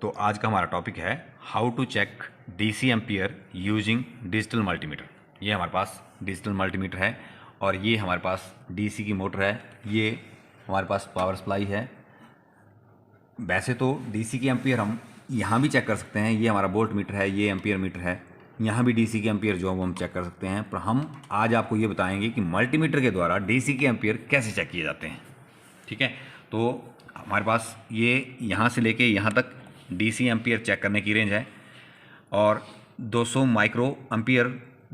तो आज का हमारा टॉपिक है how to check DC ampere using digital multimeter. ये हमारे पास डिजिटल मल्टीमीटर है और ये हमारे पास डीसी की मोटर है। ये हमारे पास पावर सप्लाई है। वैसे तो डीसी की एम्पियर हम यहाँ भी चेक कर सकते हैं। ये हमारा वोल्ट मीटर है, ये एम्पियर मीटर है। यहाँ भी डीसी की एम्पियर जो हम चेक कर सकते हैं, पर हम आज आपको ये बताएंगे कि मल्टीमीटर के द्वारा डीसी के एम्पियर कैसे चेक किए जाते हैं। ठीक है, तो हमारे पास ये यहाँ से लेके यहाँ तक डीसी एम्पियर चेक करने की रेंज है और 200 micro ampere,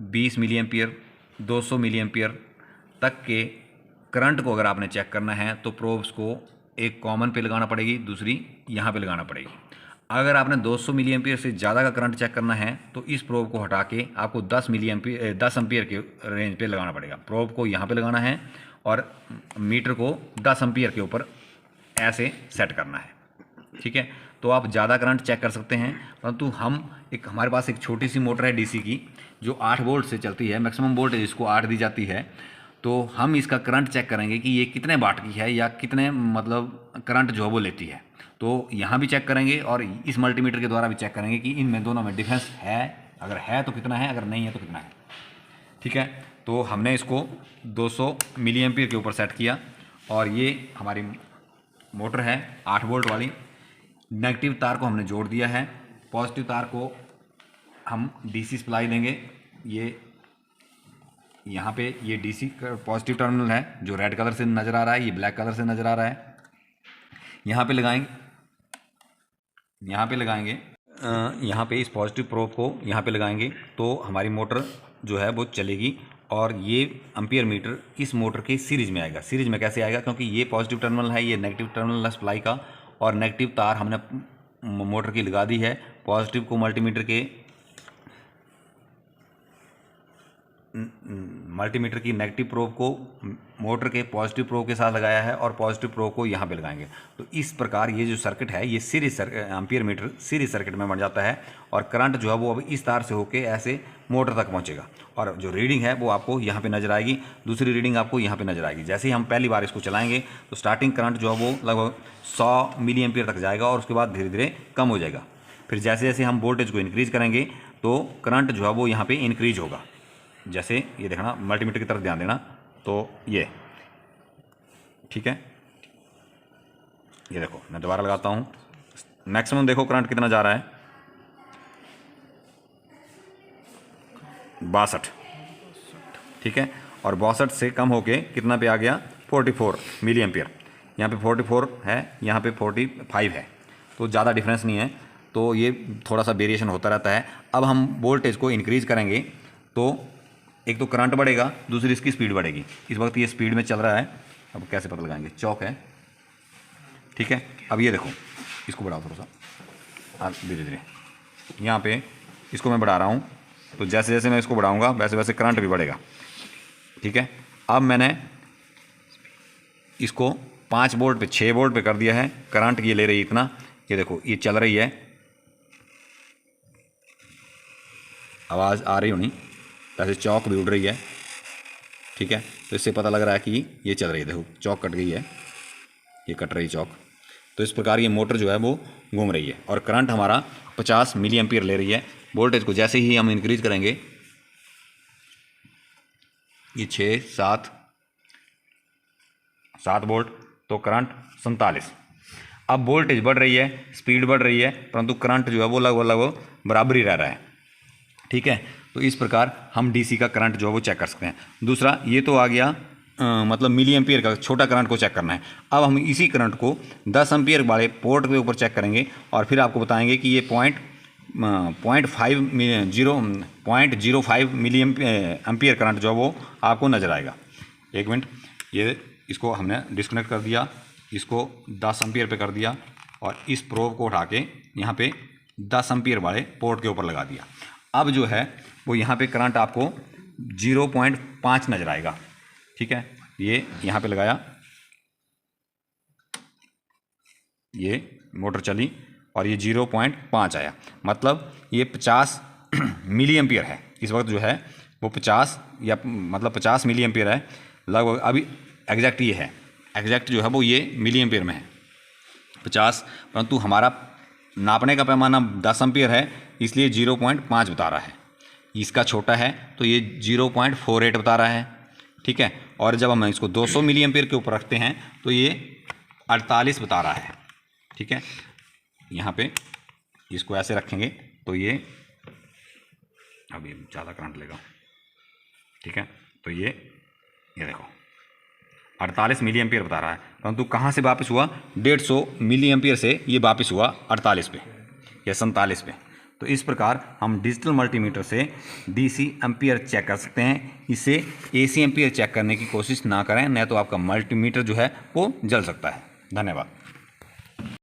20 milli ampere, 200 milli ampere तक के करंट को अगर आपने चेक करना है तो प्रोब्स को एक कॉमन पे लगाना पड़ेगी, दूसरी यहाँ पे लगाना पड़ेगी। अगर आपने 200 मिली एम्पियर से ज़्यादा का करंट चेक करना है तो इस प्रोब को हटा के आपको 10 एम्पियर के रेंज पे लगाना पड़ेगा। प्रोब को यहाँ पे लगाना है और मीटर को 10 एम्पियर के ऊपर ऐसे सेट करना है। ठीक है, तो आप ज़्यादा करंट चेक कर सकते हैं, परंतु हमारे पास एक छोटी सी मोटर है डीसी की जो 8 वोल्ट से चलती है। मैक्सिमम वोल्टेज इसको 8 दी जाती है। तो हम इसका करंट चेक करेंगे कि ये कितने वाट की है या कितने करंट जो है वो लेती है। तो यहाँ भी चेक करेंगे और इस मल्टीमीटर के द्वारा भी चेक करेंगे कि इनमें दोनों में डिफरेंस है। अगर है तो कितना है, अगर नहीं है तो कितना है। ठीक है, तो हमने इसको 200 मिली एम्पियर के ऊपर सेट किया और ये हमारी मोटर है 8 वोल्ट वाली। नेगेटिव तार को हमने जोड़ दिया है, पॉजिटिव तार को हम डीसी सप्लाई देंगे। ये यहाँ पे ये डीसी का पॉजिटिव टर्मिनल है जो रेड कलर से नज़र आ रहा है, ये ब्लैक कलर से नज़र आ रहा है। यहाँ पे लगाएंगे, यहाँ पे इस पॉजिटिव प्रोब को यहाँ पे लगाएंगे तो हमारी मोटर जो है वो चलेगी और ये एम्पियर मीटर इस मोटर के सीरीज में आएगा। सीरीज में कैसे आएगा, क्योंकि ये पॉजिटिव टर्मिनल है, ये नेगेटिव टर्मिनल है सप्लाई का और नेगेटिव तार हमने मोटर की लगा दी है। पॉजिटिव को मल्टीमीटर की नेगेटिव प्रोब को मोटर के पॉजिटिव प्रोब के साथ लगाया है और पॉजिटिव प्रोब को यहाँ पे लगाएंगे। तो इस प्रकार ये जो सर्किट है ये series ampere meter series circuit में बन जाता है और करंट जो है वो अब इस तार से होके ऐसे मोटर तक पहुँचेगा और जो रीडिंग है वो आपको यहाँ पे नजर आएगी, दूसरी रीडिंग आपको यहाँ पे नजर आएगी। जैसे ही हम पहली बार इसको चलाएंगे तो स्टार्टिंग करंट जो है वो लगभग 100 मिली एम्पियर तक जाएगा और उसके बाद धीरे धीरे कम हो जाएगा। फिर जैसे जैसे हम वोल्टेज को इंक्रीज करेंगे तो करंट जो है वो यहाँ पे इंक्रीज होगा। जैसे ये देखना, मल्टीमीटर की तरफ ध्यान देना, तो ये ठीक है, ये देखो मैं दोबारा लगाता हूँ। मैक्सिमम देखो करंट कितना जा रहा है, 62। ठीक है, और 62 से कम होके कितना पे आ गया, 44 मिली एम्पियर। यहाँ पे 44 है, यहाँ पे 45 है, तो ज़्यादा डिफरेंस नहीं है। तो ये थोड़ा सा वेरिएशन होता रहता है। अब हम वोल्टेज को इंक्रीज करेंगे तो एक तो करंट बढ़ेगा, दूसरी इसकी स्पीड बढ़ेगी। इस वक्त ये स्पीड में चल रहा है। अब कैसे पता लगाएंगे, चौक है। ठीक है, अब ये देखो, इसको बढ़ाओ थोड़ा सा धीरे धीरे। यहाँ पे इसको मैं बढ़ा रहा हूँ, तो जैसे जैसे मैं इसको बढ़ाऊँगा वैसे वैसे करंट भी बढ़ेगा। ठीक है, अब मैंने इसको 5 वोल्ट पे 6 वोल्ट पे कर दिया है। करंट ये ले रही है इतना, ये देखो ये चल रही है, आवाज़ आ रही होनी, वैसे चौक भी उड़ रही है। ठीक है, तो इससे पता लग रहा है कि ये चल रही है। देखो चौक कट गई है, ये कट रही चौक। तो इस प्रकार ये मोटर जो है वो घूम रही है और करंट हमारा 50 मिली एम्पियर ले रही है। वोल्टेज को जैसे ही हम इंक्रीज करेंगे, ये 7 वोल्ट, तो करंट 47। अब वोल्टेज बढ़ रही है, स्पीड बढ़ रही है, परंतु करंट जो है वो लगभग बराबर ही रह रहा है। ठीक है, तो इस प्रकार हम डीसी का करंट जो है वो चेक कर सकते हैं। दूसरा, ये तो आ गया मिली एम्पियर का छोटा करंट को चेक करना है। अब हम इसी करंट को 10 एम्पियर वाले पोर्ट के ऊपर चेक करेंगे और फिर आपको बताएंगे कि ये 0.05 मिली एम्पियर करंट जो है वो आपको नज़र आएगा। एक मिनट, ये इसको हमने डिस्कनेक्ट कर दिया, इसको 10 एम्पियर पे कर दिया और इस प्रोब को उठा के यहाँ पे 10 एम्पियर वाले पोर्ट के ऊपर लगा दिया। अब जो है वो यहाँ पे करंट आपको 0.5 नजर आएगा। ठीक है, ये यहाँ पे लगाया, ये मोटर चली और ये 0.5 आया, मतलब ये 50 मिली एम्पियर है। इस वक्त जो है वो 50 मिली एम्पियर है लगभग। अभी एग्जैक्ट ये है, एग्जैक्ट जो है वो ये मिली एम्पियर में है 50, परंतु हमारा नापने का पैमाना 10 एम्पियर है, इसलिए 0.5 बता रहा है। इसका छोटा है तो ये 0.48 बता रहा है, ठीक है। और जब हम इसको 200 मिली एम्पियर के ऊपर रखते हैं तो ये 48 बता रहा है, ठीक है। यहाँ पे इसको ऐसे रखेंगे तो ये अभी ज़्यादा करंट लेगा, ठीक है। तो ये देखो 48 मिली एम्पियर बता रहा है, परंतु कहाँ से वापस हुआ, 150 मिली एम्पियर से ये वापस हुआ 48 पे या 47 पे। तो इस प्रकार हम डिजिटल मल्टीमीटर से डीसी एम्पियर चेक कर सकते हैं। इसे एसी एम्पियर चेक करने की कोशिश ना करें, नहीं तो आपका मल्टीमीटर जो है वो जल सकता है। धन्यवाद।